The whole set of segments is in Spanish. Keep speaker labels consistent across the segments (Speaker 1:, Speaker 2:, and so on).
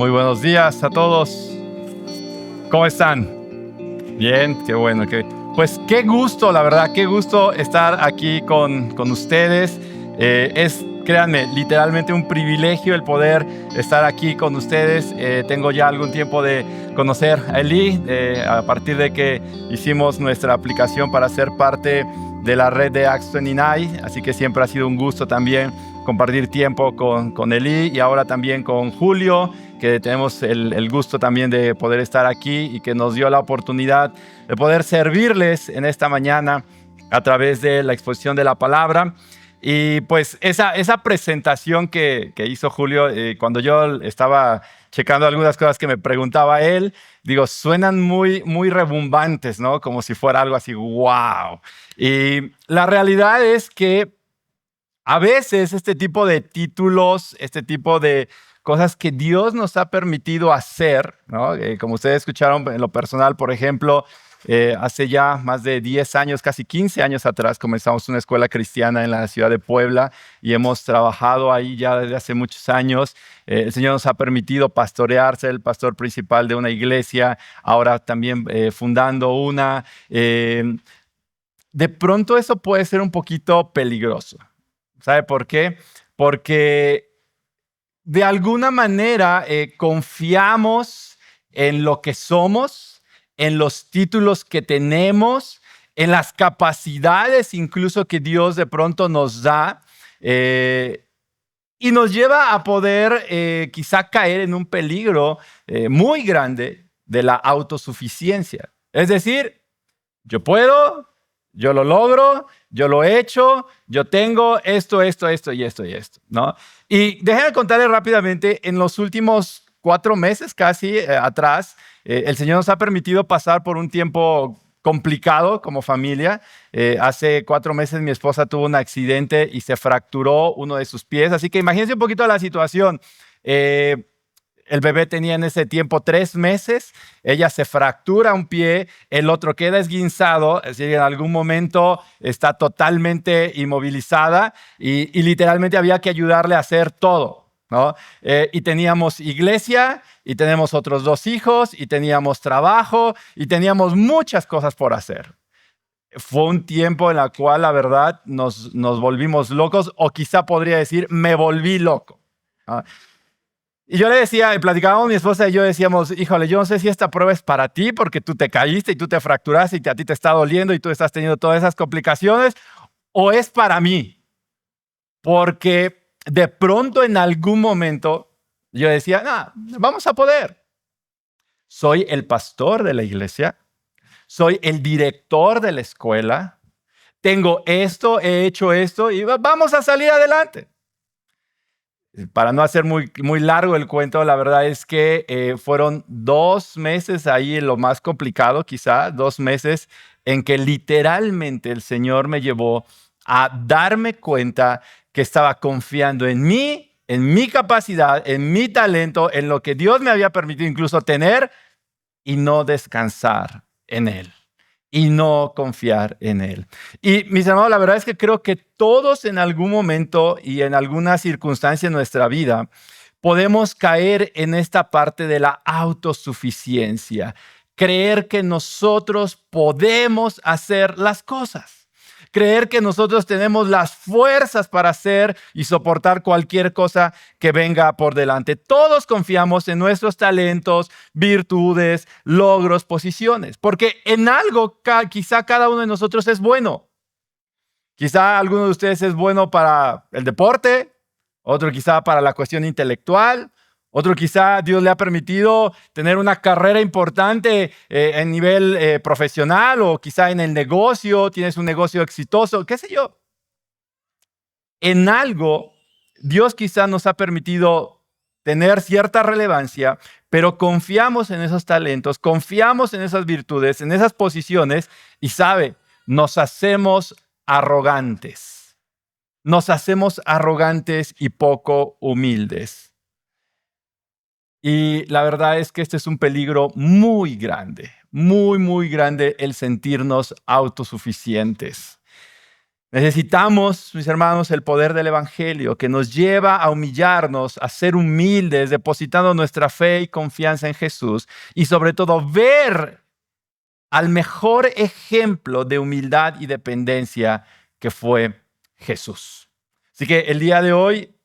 Speaker 1: Muy buenos días a todos. ¿Cómo están? Bien, qué bueno. Pues qué gusto, la verdad, qué gusto estar aquí con ustedes. Créanme, literalmente un privilegio el poder estar aquí con ustedes. Tengo ya algún tiempo de conocer a Eli, a partir de que hicimos nuestra aplicación para ser parte de la red de Acts 29, así que siempre ha sido un gusto también compartir tiempo con Eli y ahora también con Julio, que tenemos el gusto también de poder estar aquí y que nos dio la oportunidad de poder servirles en esta mañana a través de la exposición de la palabra. Y pues esa presentación que hizo Julio, cuando yo estaba checando algunas cosas que me preguntaba él, digo, suenan muy rebumbantes, ¿no? Como si fuera algo así, wow. Y la realidad es que a veces este tipo de títulos, este tipo de cosas que Dios nos ha permitido hacer, ¿no? Como ustedes escucharon en lo personal, por ejemplo, hace ya más de 10 años, casi 15 años atrás, comenzamos una escuela cristiana en la ciudad de Puebla y hemos trabajado ahí ya desde hace muchos años. El Señor nos ha permitido pastorear, ser el pastor principal de una iglesia, ahora también fundando una. De pronto eso puede ser un poquito peligroso. ¿Sabe por qué? Porque de alguna manera confiamos en lo que somos, en los títulos que tenemos, en las capacidades incluso que Dios de pronto nos da y nos lleva a poder quizá caer en un peligro muy grande de la autosuficiencia. Es decir, yo puedo, yo lo logro, yo lo he hecho, yo tengo esto y esto, ¿no? Y déjenme contarles rápidamente, en los últimos 4 meses casi atrás, el Señor nos ha permitido pasar por un tiempo complicado como familia. Hace 4 meses mi esposa tuvo un accidente y se fracturó uno de sus pies, así que imagínense un poquito la situación. El bebé tenía en ese tiempo 3 meses, ella se fractura un pie, el otro queda esguinzado, es decir, en algún momento está totalmente inmovilizada y literalmente había que ayudarle a hacer todo, ¿no? Y teníamos iglesia, y tenemos otros 2 hijos, y teníamos trabajo, y teníamos muchas cosas por hacer. Fue un tiempo en el cual, la verdad, nos volvimos locos, o quizá podría decir, me volví loco, ¿no? Y yo le decía, y platicábamos mi esposa y yo decíamos, híjole, yo no sé si esta prueba es para ti porque tú te caíste y tú te fracturaste y a ti te está doliendo y tú estás teniendo todas esas complicaciones, o es para mí. Porque de pronto en algún momento yo decía, no, vamos a poder. Soy el pastor de la iglesia, soy el director de la escuela, tengo esto, he hecho esto y vamos a salir adelante. Para no hacer muy largo el cuento, la verdad es que fueron 2 meses ahí lo más complicado, quizá 2 meses en que literalmente el Señor me llevó a darme cuenta que estaba confiando en mí, en mi capacidad, en mi talento, en lo que Dios me había permitido incluso tener y no descansar en Él. Y no confiar en Él. Y mis hermanos, la verdad es que creo que todos en algún momento y en alguna circunstancia en nuestra vida podemos caer en esta parte de la autosuficiencia, creer que nosotros podemos hacer las cosas. Creer que nosotros tenemos las fuerzas para hacer y soportar cualquier cosa que venga por delante. Todos confiamos en nuestros talentos, virtudes, logros, posiciones, porque en algo quizá cada uno de nosotros es bueno. Quizá alguno de ustedes es bueno para el deporte, otro quizá para la cuestión intelectual, otro quizá Dios le ha permitido tener una carrera importante en nivel profesional o quizá en el negocio, tienes un negocio exitoso, qué sé yo. En algo, Dios quizá nos ha permitido tener cierta relevancia, pero confiamos en esos talentos, confiamos en esas virtudes, en esas posiciones y sabe, nos hacemos arrogantes. Nos hacemos arrogantes y poco humildes. Y la verdad es que este es un peligro muy grande, muy grande el sentirnos autosuficientes. Necesitamos, mis hermanos, el poder del Evangelio que nos lleva a humillarnos, a ser humildes, depositando nuestra fe y confianza en Jesús y sobre todo ver al mejor ejemplo de humildad y dependencia que fue Jesús. Así que el día de hoy,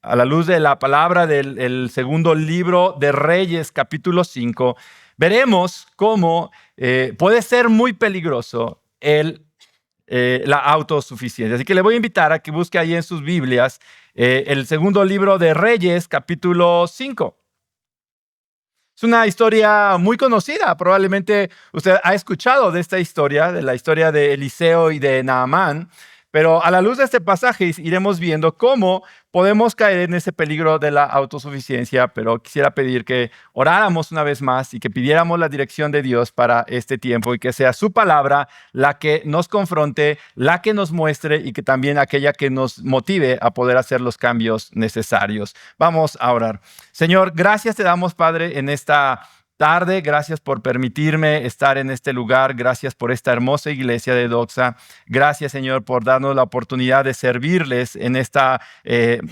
Speaker 1: a la luz de la palabra del segundo libro de Reyes, capítulo 5, veremos cómo puede ser muy peligroso la autosuficiencia. Así que le voy a invitar a que busque ahí en sus Biblias el segundo libro de Reyes, capítulo 5. Es una historia muy conocida. Probablemente usted ha escuchado de esta historia, de la historia de Eliseo y de Naamán. Pero a la luz de este pasaje iremos viendo cómo podemos caer en ese peligro de la autosuficiencia. Pero quisiera pedir que oráramos una vez más y que pidiéramos la dirección de Dios para este tiempo y que sea su palabra la que nos confronte, la que nos muestre y que también aquella que nos motive a poder hacer los cambios necesarios. Vamos a orar. Señor, gracias te damos, Padre, en esta tarde. Gracias por permitirme estar en este lugar. Gracias por esta hermosa iglesia de Doxa. Gracias, Señor, por darnos la oportunidad de servirles en esta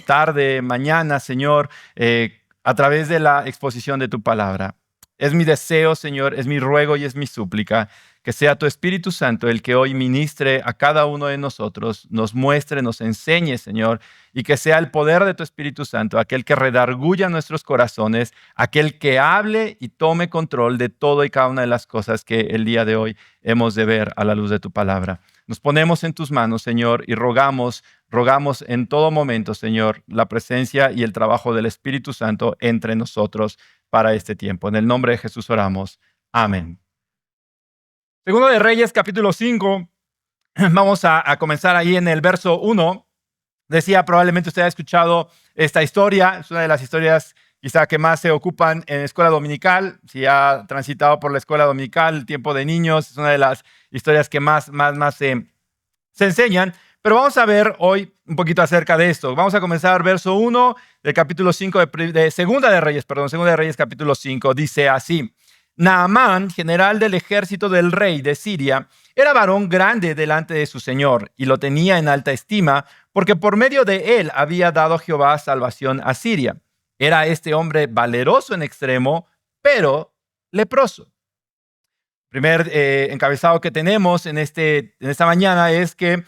Speaker 1: tarde, mañana, Señor, a través de la exposición de tu palabra. Es mi deseo, Señor, es mi ruego y es mi súplica que sea tu Espíritu Santo el que hoy ministre a cada uno de nosotros, nos muestre, nos enseñe, Señor, y que sea el poder de tu Espíritu Santo, aquel que redarguya nuestros corazones, aquel que hable y tome control de todo y cada una de las cosas que el día de hoy hemos de ver a la luz de tu palabra. Nos ponemos en tus manos, Señor, y rogamos en todo momento, Señor, la presencia y el trabajo del Espíritu Santo entre nosotros para este tiempo. En el nombre de Jesús oramos. Amén. Segundo de Reyes, capítulo 5. Vamos a comenzar ahí en el verso 1. Decía, probablemente usted ha escuchado esta historia. Es una de las historias quizá que más se ocupan en escuela dominical. Si ha transitado por la escuela dominical, el tiempo de niños, es una de las historias que más se enseñan. Pero vamos a ver hoy un poquito acerca de esto. Vamos a comenzar verso 1 del capítulo 5 de Segunda de Reyes, capítulo 5. Dice así: Naamán, general del ejército del rey de Siria, era varón grande delante de su señor y lo tenía en alta estima, porque por medio de él había dado Jehová salvación a Siria. Era este hombre valeroso en extremo, pero leproso. Primer encabezado que tenemos en esta mañana es que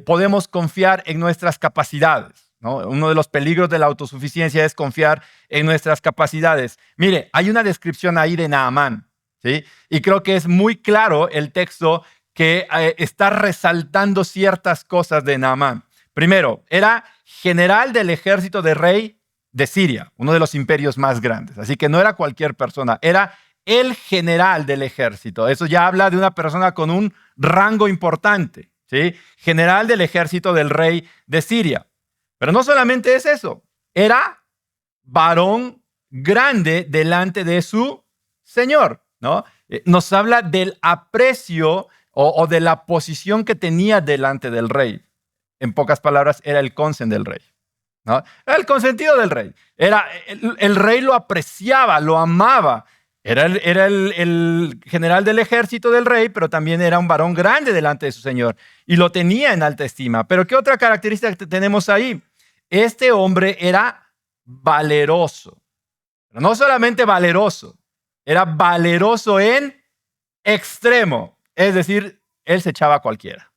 Speaker 1: podemos confiar en nuestras capacidades, ¿no? Uno de los peligros de la autosuficiencia es confiar en nuestras capacidades. Mire, hay una descripción ahí de Naamán, ¿sí? Y creo que es muy claro el texto que está resaltando ciertas cosas de Naamán. Primero, era general del ejército del rey de Siria, uno de los imperios más grandes. Así que no era cualquier persona, era el general del ejército. Eso ya habla de una persona con un rango importante, ¿sí? General del ejército del rey de Siria. Pero no solamente es eso, era varón grande delante de su señor, ¿no? Nos habla del aprecio o de la posición que tenía delante del rey. En pocas palabras, era el cónsen del rey, ¿no? Era el consentido del rey. El rey lo apreciaba, lo amaba. Era el general del ejército del rey, pero también era un varón grande delante de su señor y lo tenía en alta estima. Pero ¿qué otra característica tenemos ahí? Este hombre era valeroso. Pero no solamente valeroso, era valeroso en extremo. Es decir, él se echaba a cualquiera,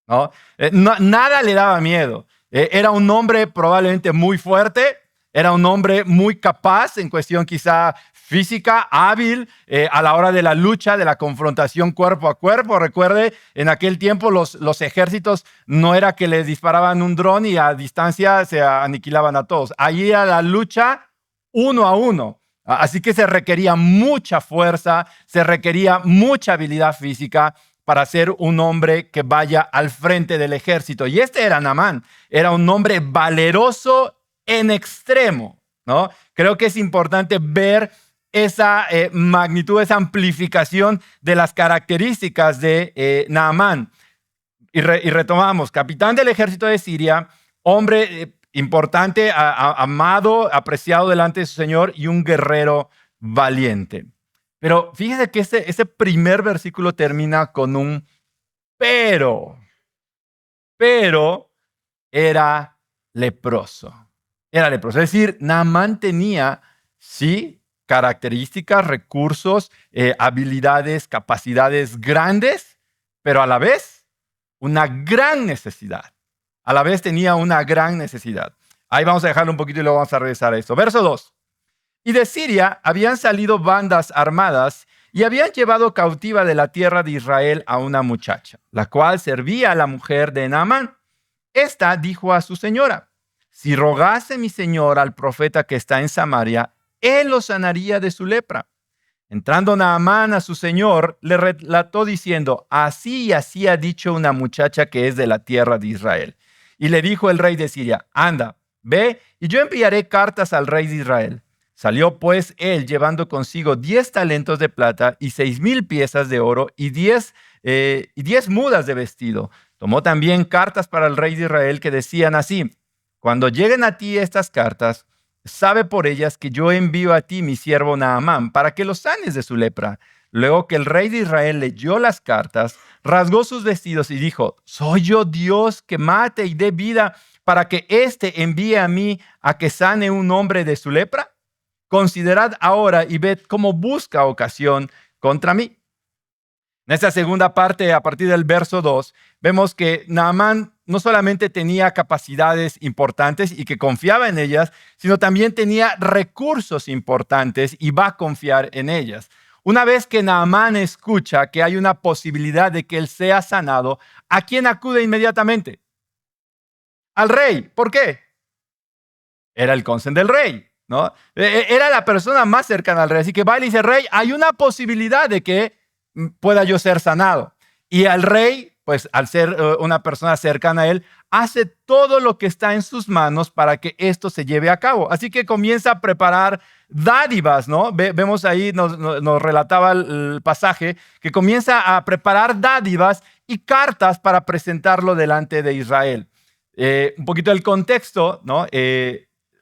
Speaker 1: ¿no? Nada le daba miedo. Era un hombre probablemente muy fuerte, era un hombre muy capaz en cuestión quizá física, hábil a la hora de la lucha, de la confrontación cuerpo a cuerpo. Recuerde, en aquel tiempo los ejércitos no era que les disparaban un dron y a distancia se aniquilaban a todos. Allí era la lucha uno a uno. Así que se requería mucha fuerza, se requería mucha habilidad física para ser un hombre que vaya al frente del ejército. Y este era Naamán, era un hombre valeroso en extremo, ¿no? Creo que es importante ver esa magnitud, esa amplificación de las características de Naamán. Y retomamos, capitán del ejército de Siria, hombre importante, amado, apreciado delante de su señor y un guerrero valiente. Pero fíjese que ese primer versículo termina con un pero. pero era leproso. Era leproso. Es decir, Naamán tenía, sí, características, recursos, habilidades, capacidades grandes, pero a la vez una gran necesidad. A la vez tenía una gran necesidad. Ahí vamos a dejarlo un poquito y luego vamos a regresar a esto. Verso 2. Y de Siria habían salido bandas armadas y habían llevado cautiva de la tierra de Israel a una muchacha, la cual servía a la mujer de Naamán. Esta dijo a su señora: si rogase mi señor al profeta que está en Samaria, él lo sanaría de su lepra. Entrando Naamán a su señor, le relató diciendo: así y así ha dicho una muchacha que es de la tierra de Israel. Y le dijo el rey de Siria: anda, ve, y yo enviaré cartas al rey de Israel. Salió pues él llevando consigo 10 talentos de plata y 6,000 piezas de oro y 10 mudas de vestido. Tomó también cartas para el rey de Israel que decían así: cuando lleguen a ti estas cartas, sabe por ellas que yo envío a ti mi siervo Naamán para que lo sanes de su lepra. Luego que el rey de Israel leyó las cartas, rasgó sus vestidos y dijo: ¿soy yo Dios que mate y dé vida para que éste envíe a mí a que sane un hombre de su lepra? Considerad ahora y ved cómo busca ocasión contra mí. En esta segunda parte, a partir del verso 2, vemos que Naamán no solamente tenía capacidades importantes y que confiaba en ellas, sino también tenía recursos importantes y va a confiar en ellas. Una vez que Naamán escucha que hay una posibilidad de que él sea sanado, ¿a quién acude inmediatamente? Al rey. ¿Por qué? Era el cónsul del rey, ¿no? Era la persona más cercana al rey. Así que va y le dice: rey, hay una posibilidad de que pueda yo ser sanado. Y al rey, pues al ser una persona cercana a él, hace todo lo que está en sus manos para que esto se lleve a cabo. Así que comienza a preparar dádivas, ¿no? Vemos ahí, nos relataba el pasaje, que comienza a preparar dádivas y cartas para presentarlo delante de Israel. Un poquito del contexto, ¿no?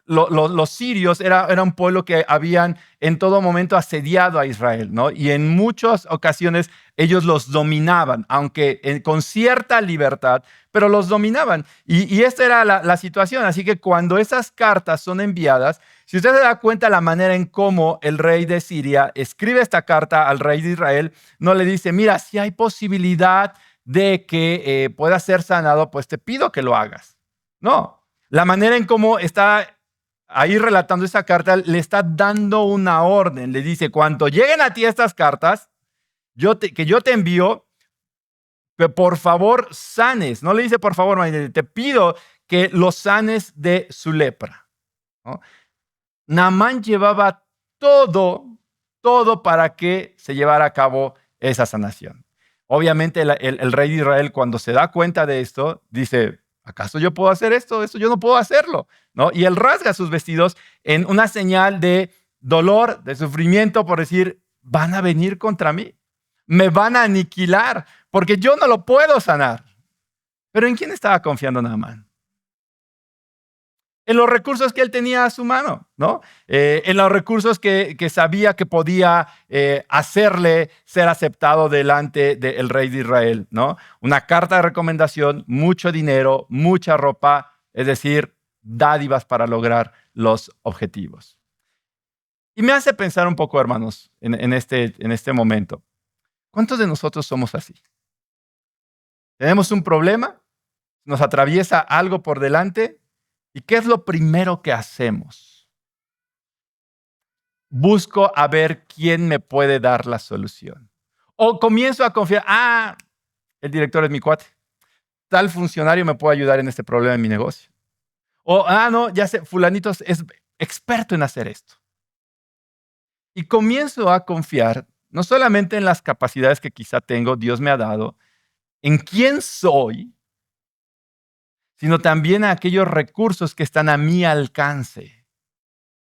Speaker 1: Los sirios era un pueblo que habían en todo momento asediado a Israel, ¿no? Y en muchas ocasiones ellos los dominaban, aunque con cierta libertad, pero los dominaban. Y esta era la situación. Así que cuando esas cartas son enviadas, si usted se da cuenta la manera en cómo el rey de Siria escribe esta carta al rey de Israel, no le dice: mira, si hay posibilidad de que pueda ser sanado, pues te pido que lo hagas. No, la manera en cómo está ahí relatando esa carta, le está dando una orden. Le dice: cuando lleguen a ti estas cartas, que yo te envío, que por favor sanes. No le dice por favor, te pido que lo sanes de su lepra, ¿no? Naamán llevaba todo para que se llevara a cabo esa sanación. Obviamente el rey de Israel, cuando se da cuenta de esto, dice: ¿acaso yo puedo hacer esto? Esto yo no puedo hacerlo, ¿no? Y él rasga sus vestidos en una señal de dolor, de sufrimiento, por decir: van a venir contra mí, me van a aniquilar, porque yo no lo puedo sanar. Pero ¿en quién estaba confiando Naamán? En los recursos que él tenía a su mano, ¿no? En los recursos que sabía que podía hacerle ser aceptado delante del rey de Israel, ¿no? Una carta de recomendación, mucho dinero, mucha ropa, es decir, dádivas para lograr los objetivos. Y me hace pensar un poco, hermanos, en este momento. ¿Cuántos de nosotros somos así? Tenemos un problema, nos atraviesa algo por delante. ¿Y qué es lo primero que hacemos? Busco a ver quién me puede dar la solución. O comienzo a confiar: el director es mi cuate. Tal funcionario me puede ayudar en este problema en mi negocio. O, no, ya sé, fulanito es experto en hacer esto. Y comienzo a confiar no solamente en las capacidades que quizá tengo, Dios me ha dado, en quién soy, sino también a aquellos recursos que están a mi alcance,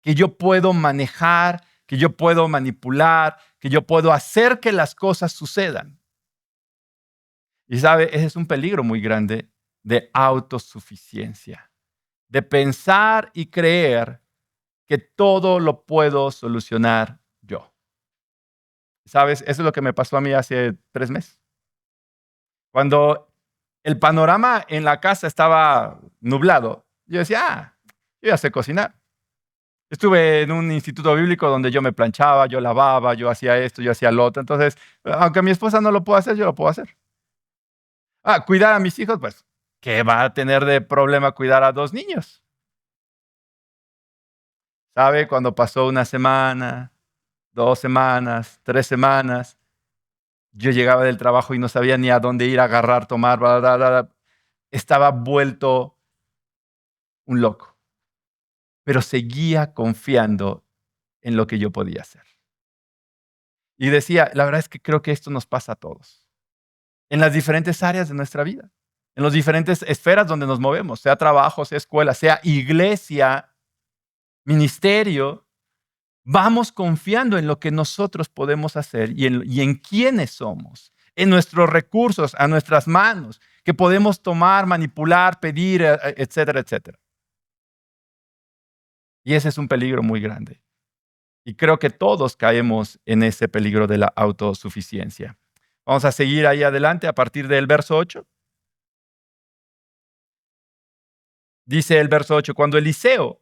Speaker 1: que yo puedo manejar, que yo puedo manipular, que yo puedo hacer que las cosas sucedan. Y sabe, ese es un peligro muy grande de autosuficiencia, de pensar y creer que todo lo puedo solucionar yo. ¿Sabes? Eso es lo que me pasó a mí hace 3 meses. Cuando el panorama en la casa estaba nublado. Yo decía, yo ya sé cocinar. Estuve en un instituto bíblico donde yo me planchaba, yo lavaba, yo hacía esto, yo hacía lo otro. Entonces, aunque mi esposa no lo pueda hacer, yo lo puedo hacer. Cuidar a mis hijos, pues, ¿qué va a tener de problema cuidar a 2 niños? ¿Sabe? Cuando pasó una semana, 2 semanas, 3 semanas, yo llegaba del trabajo y no sabía ni a dónde ir a agarrar, tomar, bla, bla, bla, bla. Estaba vuelto un loco, pero seguía confiando en lo que yo podía hacer. Y decía, la verdad es que creo que esto nos pasa a todos, en las diferentes áreas de nuestra vida, en las diferentes esferas donde nos movemos, sea trabajo, sea escuela, sea iglesia, ministerio. Vamos confiando en lo que nosotros podemos hacer y en quiénes somos, en nuestros recursos, a nuestras manos, que podemos tomar, manipular, pedir, etcétera, etcétera. Y ese es un peligro muy grande. Y creo que todos caemos en ese peligro de la autosuficiencia. Vamos a seguir ahí adelante a partir del verso 8. Dice el verso 8, cuando Eliseo,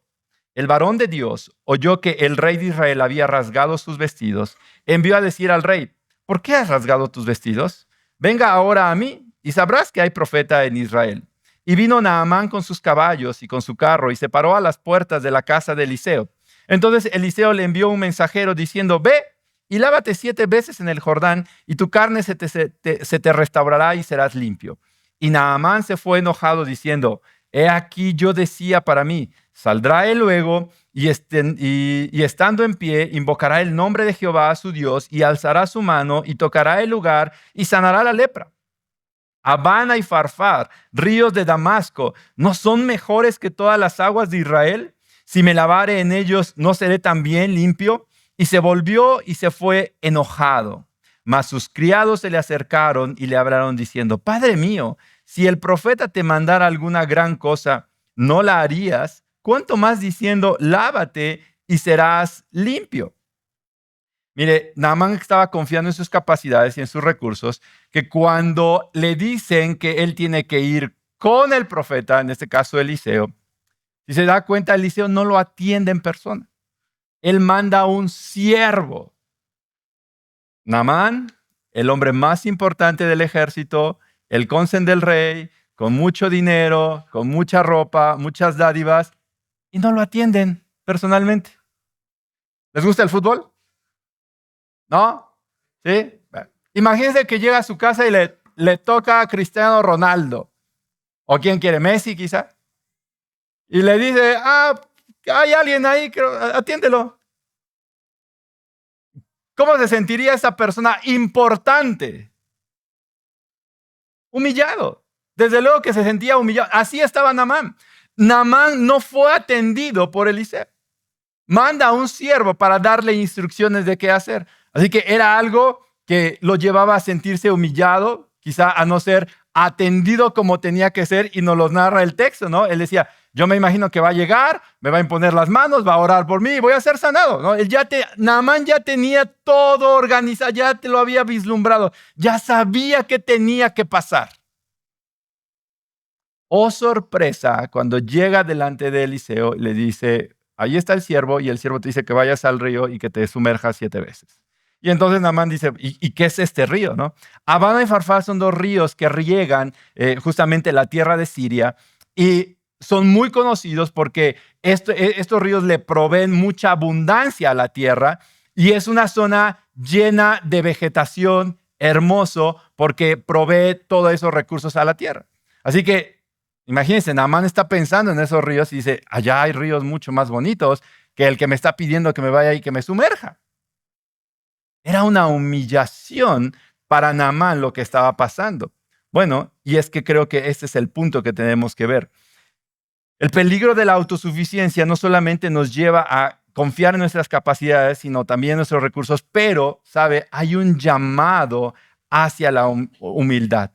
Speaker 1: el varón de Dios, oyó que el rey de Israel había rasgado sus vestidos, envió a decir al rey, ¿por qué has rasgado tus vestidos? Venga ahora a mí y sabrás que hay profeta en Israel. Y vino Naamán con sus caballos y con su carro y se paró a las puertas de la casa de Eliseo. Entonces Eliseo le envió un mensajero diciendo, ve y lávate 7 veces en el Jordán y tu carne se te restaurará y serás limpio. Y Naamán se fue enojado diciendo, he aquí yo decía para mí, saldrá él luego y estando en pie, invocará el nombre de Jehová su Dios y alzará su mano y tocará el lugar y sanará la lepra. Abana y Farfar, ríos de Damasco, ¿no son mejores que todas las aguas de Israel? Si me lavare en ellos, ¿no seré también limpio? Y se volvió y se fue enojado. Mas sus criados se le acercaron y le hablaron diciendo, Padre mío, si el profeta te mandara alguna gran cosa, ¿no la harías? ¿Cuánto más diciendo, lávate y serás limpio? Mire, Naamán estaba confiando en sus capacidades y en sus recursos, que cuando le dicen que él tiene que ir con el profeta, en este caso Eliseo, si se da cuenta, Eliseo no lo atiende en persona. Él manda a un siervo. Naamán, el hombre más importante del ejército, el cónsul del rey, con mucho dinero, con mucha ropa, muchas dádivas, y no lo atienden personalmente. ¿Les gusta el fútbol? ¿No? ¿Sí? Bueno, imagínense que llega a su casa y le toca a Cristiano Ronaldo. ¿O quién quiere? Messi, quizá. Y le dice, hay alguien ahí, atiéndelo. ¿Cómo se sentiría esa persona importante? Humillado. Desde luego que se sentía humillado. Así estaba Naamán. Naamán no fue atendido por Eliseo. Manda a un siervo para darle instrucciones de qué hacer. Así que era algo que lo llevaba a sentirse humillado, quizá a no ser atendido como tenía que ser, y nos lo narra el texto, ¿no? Él decía, yo me imagino que va a llegar, me va a imponer las manos, va a orar por mí y voy a ser sanado, ¿no? Naamán ya tenía todo organizado, ya te lo había vislumbrado, ya sabía que tenía que pasar. Oh, sorpresa, cuando llega delante de Eliseo, le dice, ahí está el siervo, y el siervo te dice que vayas al río y que te sumerjas 7 veces. Y entonces Naamán dice, ¿y qué es este río? ¿No? Abana y Farfar son 2 ríos que riegan justamente la tierra de Siria, y son muy conocidos porque estos ríos le proveen mucha abundancia a la tierra, y es una zona llena de vegetación, hermoso, porque provee todos esos recursos a la tierra. Así que imagínense, Naamán está pensando en esos ríos y dice, allá hay ríos mucho más bonitos que el que me está pidiendo que me vaya y que me sumerja. Era una humillación para Naamán lo que estaba pasando. Bueno, y es que creo que este es el punto que tenemos que ver. El peligro de la autosuficiencia no solamente nos lleva a confiar en nuestras capacidades, sino también en nuestros recursos, pero, ¿sabe? Hay un llamado hacia la humildad.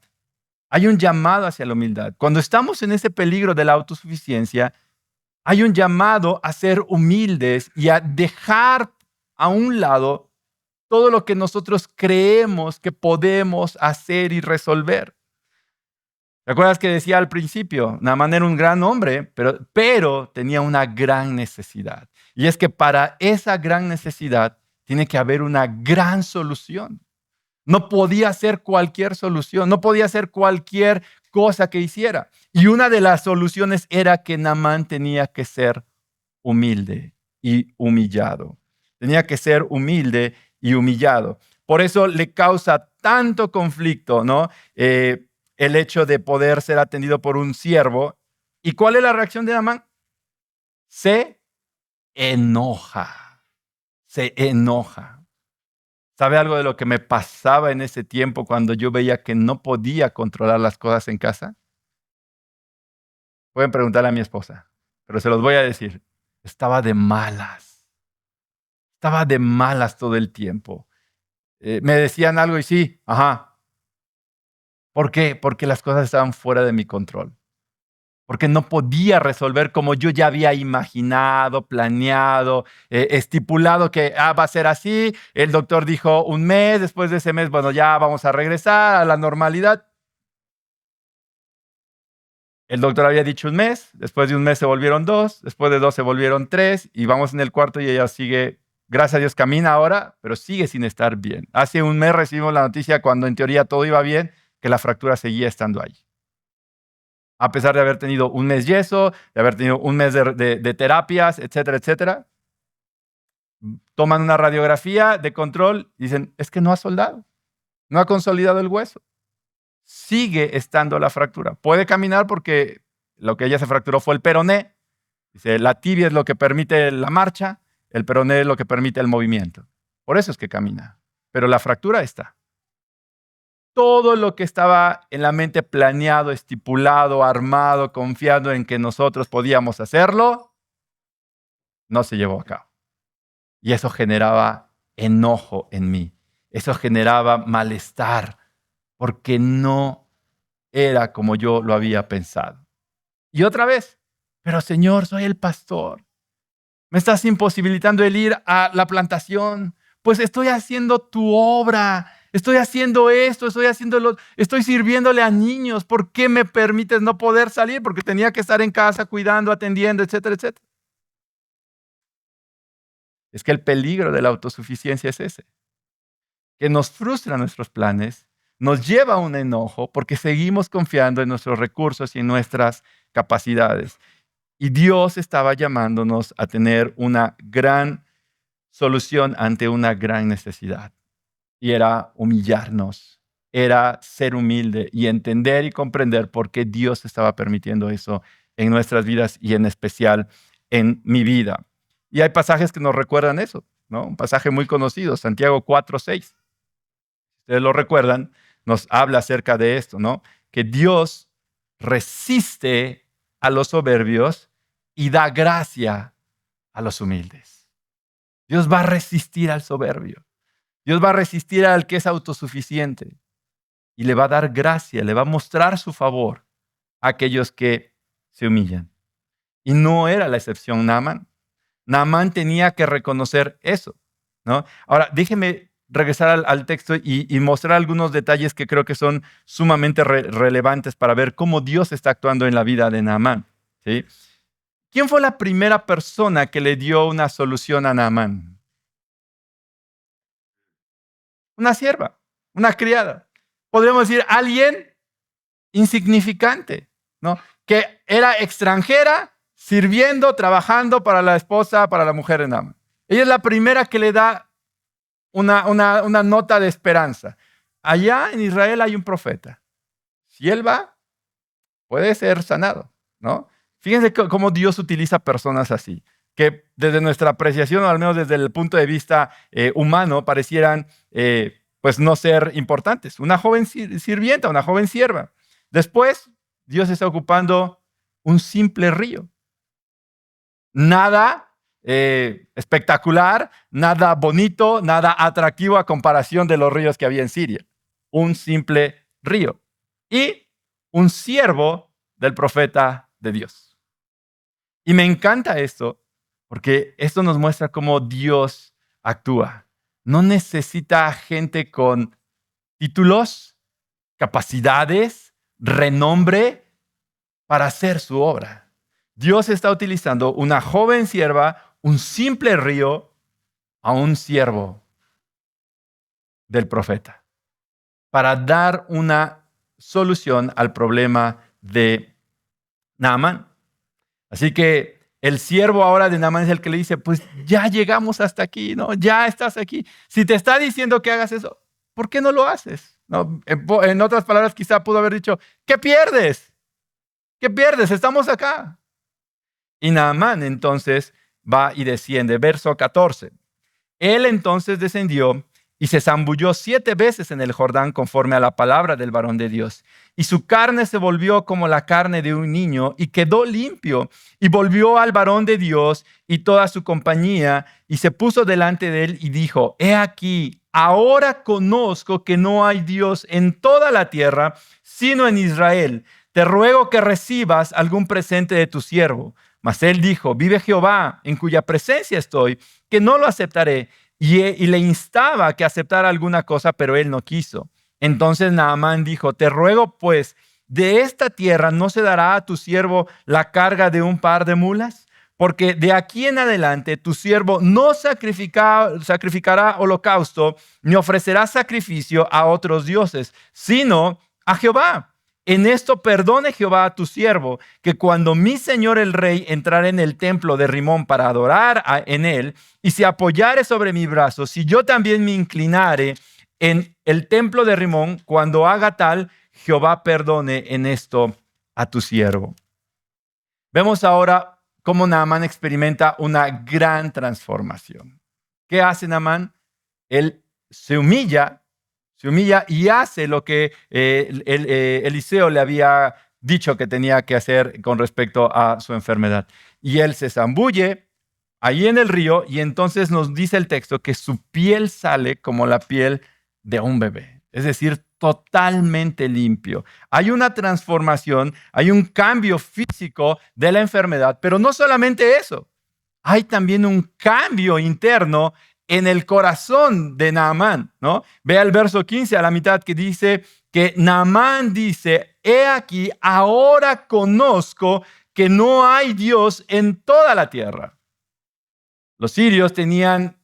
Speaker 1: Hay un llamado hacia la humildad. Cuando estamos en ese peligro de la autosuficiencia, hay un llamado a ser humildes y a dejar a un lado todo lo que nosotros creemos que podemos hacer y resolver. ¿Te acuerdas que decía al principio? Naamán era un gran hombre, pero tenía una gran necesidad. Y es que para esa gran necesidad tiene que haber una gran solución. No podía ser cualquier solución, no podía ser cualquier cosa que hiciera. Y una de las soluciones era que Naamán tenía que ser humilde y humillado. Tenía que ser humilde y humillado. Por eso le causa tanto conflicto, ¿no? El hecho de poder ser atendido por un siervo. ¿Y cuál es la reacción de Naamán? Se enoja. Se enoja. ¿Sabe algo de lo que me pasaba en ese tiempo cuando yo veía que no podía controlar las cosas en casa? Pueden preguntarle a mi esposa, pero se los voy a decir. Estaba de malas. Estaba de malas todo el tiempo. Me decían algo y sí, ajá. ¿Por qué? Porque las cosas estaban fuera de mi control. Porque no podía resolver como yo ya había imaginado, planeado, estipulado que va a ser así. El doctor dijo un mes, después de ese mes, bueno, ya vamos a regresar a la normalidad. El doctor había dicho un mes, después de un mes se volvieron 2, después de 2 se volvieron 3 y vamos en el cuarto y ella sigue, gracias a Dios camina ahora, pero sigue sin estar bien. Hace un mes recibimos la noticia cuando en teoría todo iba bien, que la fractura seguía estando ahí. A pesar de haber tenido un mes yeso, de haber tenido un mes de terapias, etcétera, etcétera, toman una radiografía de control y dicen, es que no ha soldado, no ha consolidado el hueso. Sigue estando la fractura. Puede caminar porque lo que ella se fracturó fue el peroné. Dice, la tibia es lo que permite la marcha, el peroné es lo que permite el movimiento. Por eso es que camina. Pero la fractura está. Todo lo que estaba en la mente planeado, estipulado, armado, confiando en que nosotros podíamos hacerlo, no se llevó a cabo. Y eso generaba enojo en mí. Eso generaba malestar porque no era como yo lo había pensado. Y otra vez, pero Señor, soy el pastor. Me estás imposibilitando el ir a la plantación. Pues estoy haciendo tu obra. Estoy haciendo esto, estoy sirviéndole a niños. ¿Por qué me permites no poder salir? Porque tenía que estar en casa cuidando, atendiendo, etcétera, etcétera. Es que el peligro de la autosuficiencia es ese, que nos frustra nuestros planes, nos lleva a un enojo porque seguimos confiando en nuestros recursos y en nuestras capacidades. Y Dios estaba llamándonos a tener una gran solución ante una gran necesidad. Y era humillarnos, era ser humilde y entender y comprender por qué Dios estaba permitiendo eso en nuestras vidas y en especial en mi vida. Y hay pasajes que nos recuerdan eso, ¿no? Un pasaje muy conocido, Santiago 4:6. Ustedes lo recuerdan, nos habla acerca de esto, ¿no? Que Dios resiste a los soberbios y da gracia a los humildes. Dios va a resistir al soberbio. Dios va a resistir al que es autosuficiente y le va a dar gracia, le va a mostrar su favor a aquellos que se humillan. Y no era la excepción Naamán. Naamán tenía que reconocer eso, ¿no? Ahora, déjeme regresar al texto y mostrar algunos detalles que creo que son sumamente relevantes para ver cómo Dios está actuando en la vida de Naamán, ¿sí? ¿Quién fue la primera persona que le dio una solución a Naamán? Una sierva, una criada. Podríamos decir alguien insignificante, ¿no? Que era extranjera, sirviendo, trabajando para la esposa, para la mujer de Naamán. Ella es la primera que le da una nota de esperanza. Allá en Israel hay un profeta. Si él va, puede ser sanado, ¿no? Fíjense cómo Dios utiliza personas así, que desde nuestra apreciación, o al menos desde el punto de vista humano, parecieran pues no ser importantes. Una joven sirvienta, una joven sierva. Después, Dios está ocupando un simple río. Nada espectacular, nada bonito, nada atractivo a comparación de los ríos que había en Siria. Un simple río. Y un siervo del profeta de Dios. Y me encanta esto, porque esto nos muestra cómo Dios actúa. No necesita gente con títulos, capacidades, renombre para hacer su obra. Dios está utilizando una joven sierva, un simple río, a un siervo del profeta, para dar una solución al problema de Naamán. Así que el siervo ahora de Naamán es el que le dice, pues ya llegamos hasta aquí, ¿no? Ya estás aquí. Si te está diciendo que hagas eso, ¿por qué no lo haces? ¿No? En otras palabras, quizá pudo haber dicho, ¿qué pierdes? ¿Qué pierdes? Estamos acá. Y Naamán entonces va y desciende. Verso 14. Él entonces descendió y se zambulló 7 veces en el Jordán conforme a la palabra del varón de Dios. Y su carne se volvió como la carne de un niño y quedó limpio. Y volvió al varón de Dios y toda su compañía y se puso delante de él y dijo, he aquí, ahora conozco que no hay Dios en toda la tierra, sino en Israel. Te ruego que recibas algún presente de tu siervo. Mas él dijo, vive Jehová, en cuya presencia estoy, que no lo aceptaré. Y le instaba a que aceptara alguna cosa, pero él no quiso. Entonces Naamán dijo, te ruego pues, de esta tierra no se dará a tu siervo la carga de un par de mulas, porque de aquí en adelante tu siervo no sacrificará holocausto, ni ofrecerá sacrificio a otros dioses, sino a Jehová. En esto perdone Jehová a tu siervo, que cuando mi señor el rey entrare en el templo de Rimón para adorar en él, y se apoyare sobre mi brazo, si yo también me inclinare en el templo de Rimón, cuando haga tal, Jehová perdone en esto a tu siervo. Vemos ahora cómo Naamán experimenta una gran transformación. ¿Qué hace Naamán? Él se humilla y hace lo que Eliseo le había dicho que tenía que hacer con respecto a su enfermedad. Y él se zambulle ahí en el río y entonces nos dice el texto que su piel sale como la piel de un bebé, es decir, totalmente limpio. Hay una transformación, hay un cambio físico de la enfermedad, pero no solamente eso, hay también un cambio interno en el corazón de Naamán, ¿no? Vea el verso 15 a la mitad que dice que Naamán dice, he aquí, ahora conozco que no hay Dios en toda la tierra. Los sirios tenían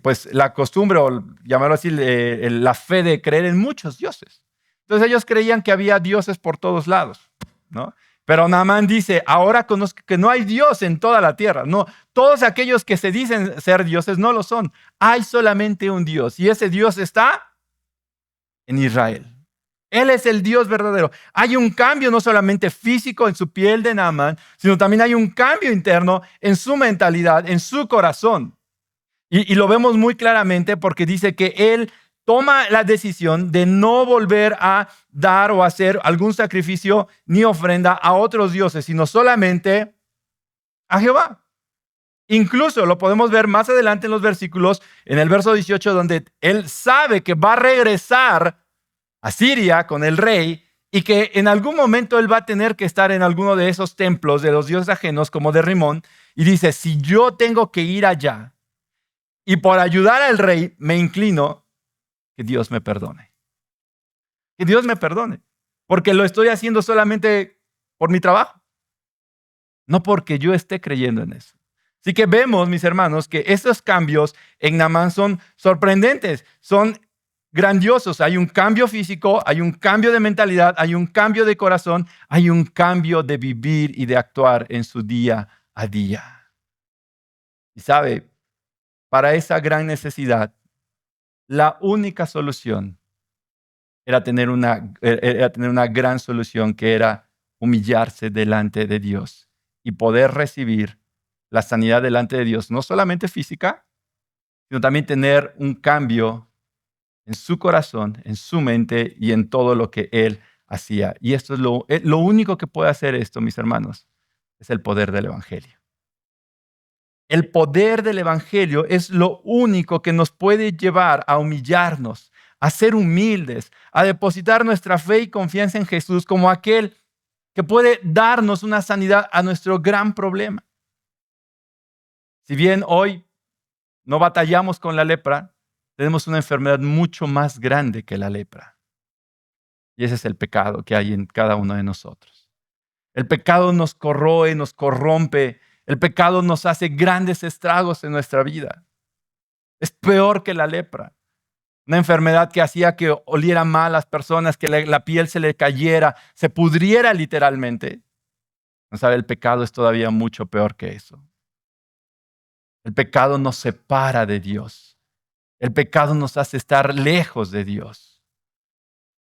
Speaker 1: pues la costumbre, o llamarlo así, la fe de creer en muchos dioses. Entonces ellos creían que había dioses por todos lados, ¿no? Pero Naamán dice, ahora conozco que no hay Dios en toda la tierra. No, todos aquellos que se dicen ser dioses no lo son. Hay solamente un Dios y ese Dios está en Israel. Él es el Dios verdadero. Hay un cambio no solamente físico en su piel de Naamán, sino también hay un cambio interno en su mentalidad, en su corazón. Y lo vemos muy claramente porque dice que él toma la decisión de no volver a dar o hacer algún sacrificio ni ofrenda a otros dioses, sino solamente a Jehová. Incluso lo podemos ver más adelante en los versículos, en el verso 18, donde él sabe que va a regresar a Siria con el rey y que en algún momento él va a tener que estar en alguno de esos templos de los dioses ajenos como de Rimón. Y dice, si yo tengo que ir allá y por ayudar al rey me inclino, que Dios me perdone. Que Dios me perdone. Porque lo estoy haciendo solamente por mi trabajo. No porque yo esté creyendo en eso. Así que vemos, mis hermanos, que estos cambios en Naamán son sorprendentes, son grandiosos. Hay un cambio físico, hay un cambio de mentalidad, hay un cambio de corazón, hay un cambio de vivir y de actuar en su día a día. Y sabe, para esa gran necesidad, la única solución era tener una gran solución que era humillarse delante de Dios y poder recibir la sanidad delante de Dios, no solamente física, sino también tener un cambio en su corazón, en su mente y en todo lo que él hacía. Y esto es lo único que puede hacer esto, mis hermanos, es el poder del Evangelio. El poder del Evangelio es lo único que nos puede llevar a humillarnos, a ser humildes, a depositar nuestra fe y confianza en Jesús como aquel que puede darnos una sanidad a nuestro gran problema. Si bien hoy no batallamos con la lepra, tenemos una enfermedad mucho más grande que la lepra. Y ese es el pecado que hay en cada uno de nosotros. El pecado nos corroe, nos corrompe. El pecado nos hace grandes estragos en nuestra vida. Es peor que la lepra. Una enfermedad que hacía que oliera mal a las personas, que la piel se le cayera, se pudriera literalmente. ¿No sabe? El pecado es todavía mucho peor que eso. El pecado nos separa de Dios. El pecado nos hace estar lejos de Dios.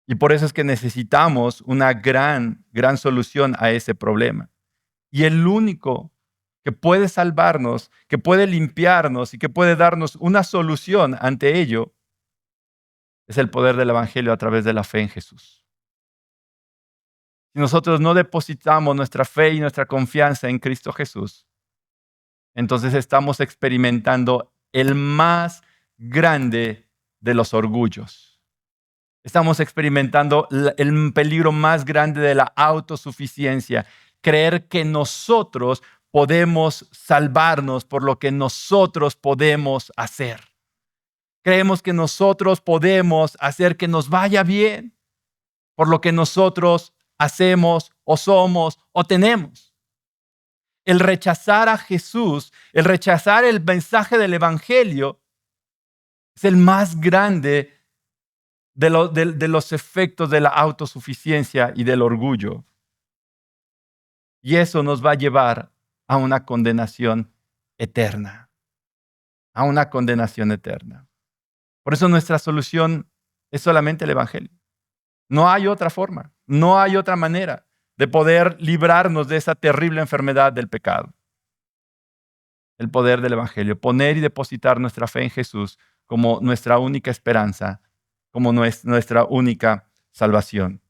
Speaker 1: Y por eso es que necesitamos una gran solución a ese problema. Y el único que puede salvarnos, que puede limpiarnos y que puede darnos una solución ante ello, es el poder del Evangelio a través de la fe en Jesús. Si nosotros no depositamos nuestra fe y nuestra confianza en Cristo Jesús, entonces estamos experimentando el más grande de los orgullos. Estamos experimentando el peligro más grande de la autosuficiencia, creer que nosotros podemos salvarnos por lo que nosotros podemos hacer. Creemos que nosotros podemos hacer que nos vaya bien por lo que nosotros hacemos o somos o tenemos. El rechazar a Jesús, el rechazar el mensaje del Evangelio, es el más grande de los efectos de la autosuficiencia y del orgullo. Y eso nos va a llevar a una condenación eterna. A una condenación eterna. Por eso nuestra solución es solamente el Evangelio. No hay otra forma, no hay otra manera de poder librarnos de esa terrible enfermedad del pecado. El poder del Evangelio, poner y depositar nuestra fe en Jesús como nuestra única esperanza, como nuestra única salvación.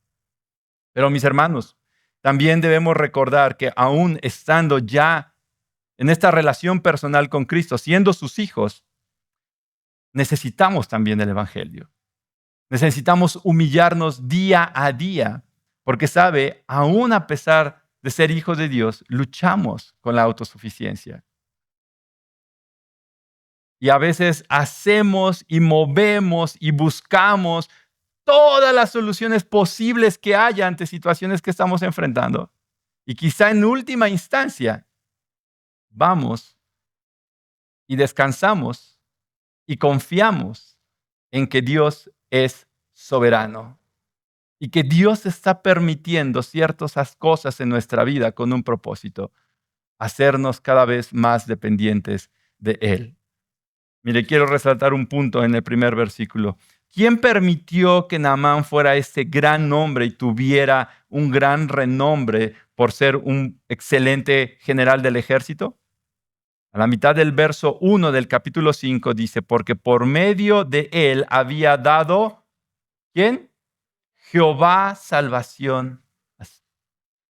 Speaker 1: Pero mis hermanos, también debemos recordar que aún estando ya en esta relación personal con Cristo, siendo sus hijos, necesitamos también el Evangelio. Necesitamos humillarnos día a día, porque sabe, aún a pesar de ser hijos de Dios, luchamos con la autosuficiencia. Y a veces hacemos y movemos y buscamos todas las soluciones posibles que haya ante situaciones que estamos enfrentando. Y quizá en última instancia, vamos y descansamos y confiamos en que Dios es soberano y que Dios está permitiendo ciertas cosas en nuestra vida con un propósito, hacernos cada vez más dependientes de Él. Mire, quiero resaltar un punto en el primer versículo. ¿Quién permitió que Naamán fuera ese gran hombre y tuviera un gran renombre por ser un excelente general del ejército? A la mitad del verso 1 del capítulo 5 dice, porque por medio de él había dado, ¿quién? Jehová salvación.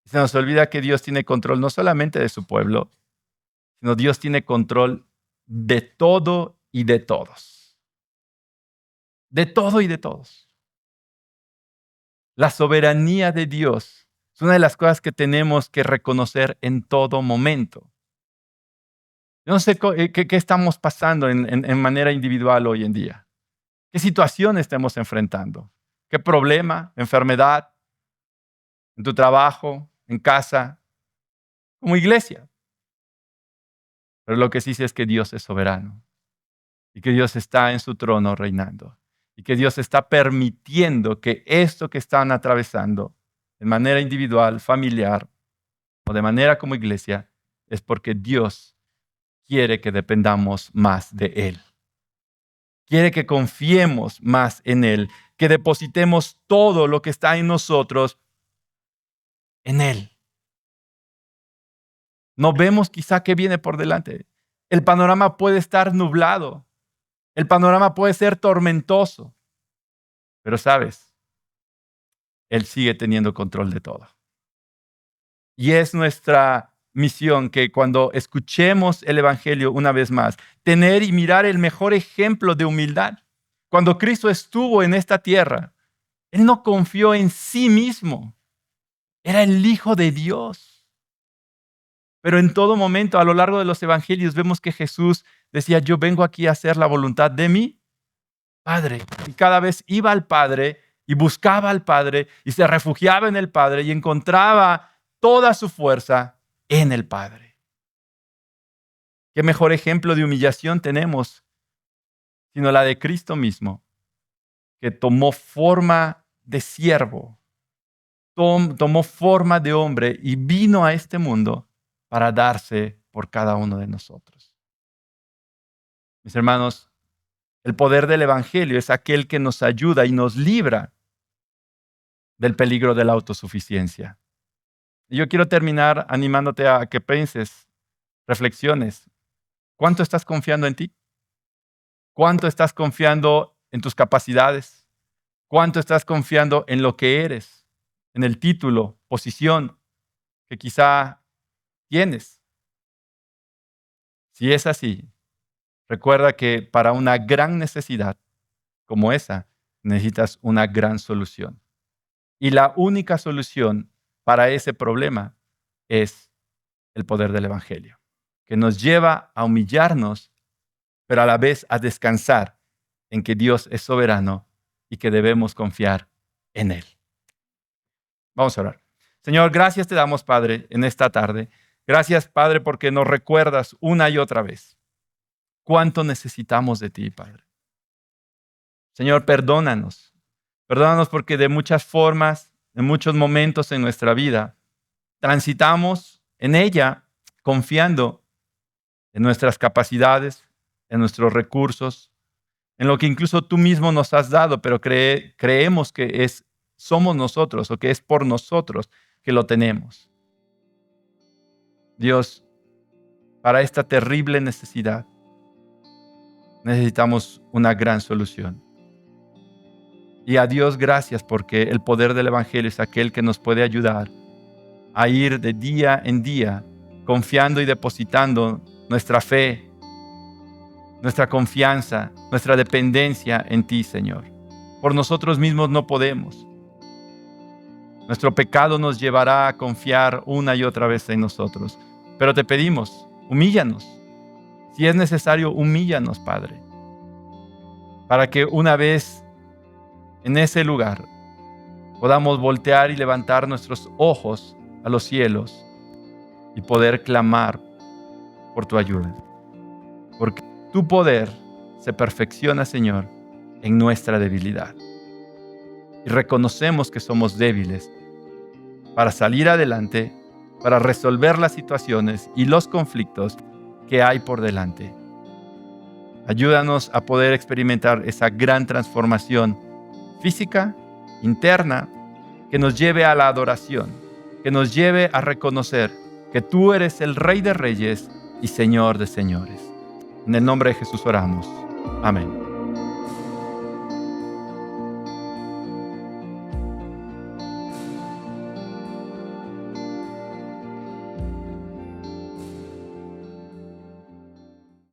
Speaker 1: Se nos olvida que Dios tiene control no solamente de su pueblo, sino Dios tiene control de todo y de todos. De todo y de todos. La soberanía de Dios es una de las cosas que tenemos que reconocer en todo momento. Yo no sé qué estamos pasando en manera individual hoy en día. ¿Qué situación estamos enfrentando? ¿Qué problema, enfermedad, en tu trabajo, en casa, como iglesia? Pero lo que sí sé es que Dios es soberano y que Dios está en su trono reinando y que Dios está permitiendo que esto que están atravesando de manera individual, familiar o de manera como iglesia es porque Dios quiere que dependamos más de Él. Quiere que confiemos más en Él, que depositemos todo lo que está en nosotros en Él. No vemos quizá qué viene por delante. El panorama puede estar nublado. El panorama puede ser tormentoso. Pero sabes, Él sigue teniendo control de todo. Y es nuestra misión que cuando escuchemos el Evangelio una vez más, tener y mirar el mejor ejemplo de humildad. Cuando Cristo estuvo en esta tierra, Él no confió en sí mismo. Era el Hijo de Dios. Pero en todo momento, a lo largo de los Evangelios, vemos que Jesús decía, yo vengo aquí a hacer la voluntad de mi Padre. Y cada vez iba al Padre y buscaba al Padre y se refugiaba en el Padre y encontraba toda su fuerza en el Padre. ¿Qué mejor ejemplo de humillación tenemos sino la de Cristo mismo, que tomó forma de siervo, tomó forma de hombre y vino a este mundo para darse por cada uno de nosotros? Mis hermanos, el poder del Evangelio es aquel que nos ayuda y nos libra del peligro de la autosuficiencia. Y yo quiero terminar animándote a que pienses, reflexiones. ¿Cuánto estás confiando en ti? ¿Cuánto estás confiando en tus capacidades? ¿Cuánto estás confiando en lo que eres? En el título, posición que quizá tienes. Si es así, recuerda que para una gran necesidad como esa, necesitas una gran solución. Y la única solución para ese problema es el poder del Evangelio, que nos lleva a humillarnos, pero a la vez a descansar en que Dios es soberano y que debemos confiar en Él. Vamos a orar. Señor, gracias te damos, Padre, en esta tarde. Gracias, Padre, porque nos recuerdas una y otra vez cuánto necesitamos de ti, Padre. Señor, perdónanos. Perdónanos porque de muchas formas, en muchos momentos en nuestra vida, transitamos en ella confiando en nuestras capacidades, en nuestros recursos, en lo que incluso tú mismo nos has dado, pero creemos que somos nosotros o que es por nosotros que lo tenemos. Dios, para esta terrible necesidad, necesitamos una gran solución. Y a Dios gracias porque el poder del Evangelio es aquel que nos puede ayudar a ir de día en día confiando y depositando nuestra fe, nuestra confianza, nuestra dependencia en ti, Señor. Por nosotros mismos no podemos. Nuestro pecado nos llevará a confiar una y otra vez en nosotros. Pero te pedimos, humíllanos. Si es necesario, humíllanos, Padre, para que una vez en ese lugar podamos voltear y levantar nuestros ojos a los cielos y poder clamar por tu ayuda. Porque tu poder se perfecciona, Señor, en nuestra debilidad. Y reconocemos que somos débiles para salir adelante, para resolver las situaciones y los conflictos que hay por delante. Ayúdanos a poder experimentar esa gran transformación física, interna, que nos lleve a la adoración, que nos lleve a reconocer que tú eres el Rey de Reyes y Señor de Señores. En el nombre de Jesús oramos. Amén.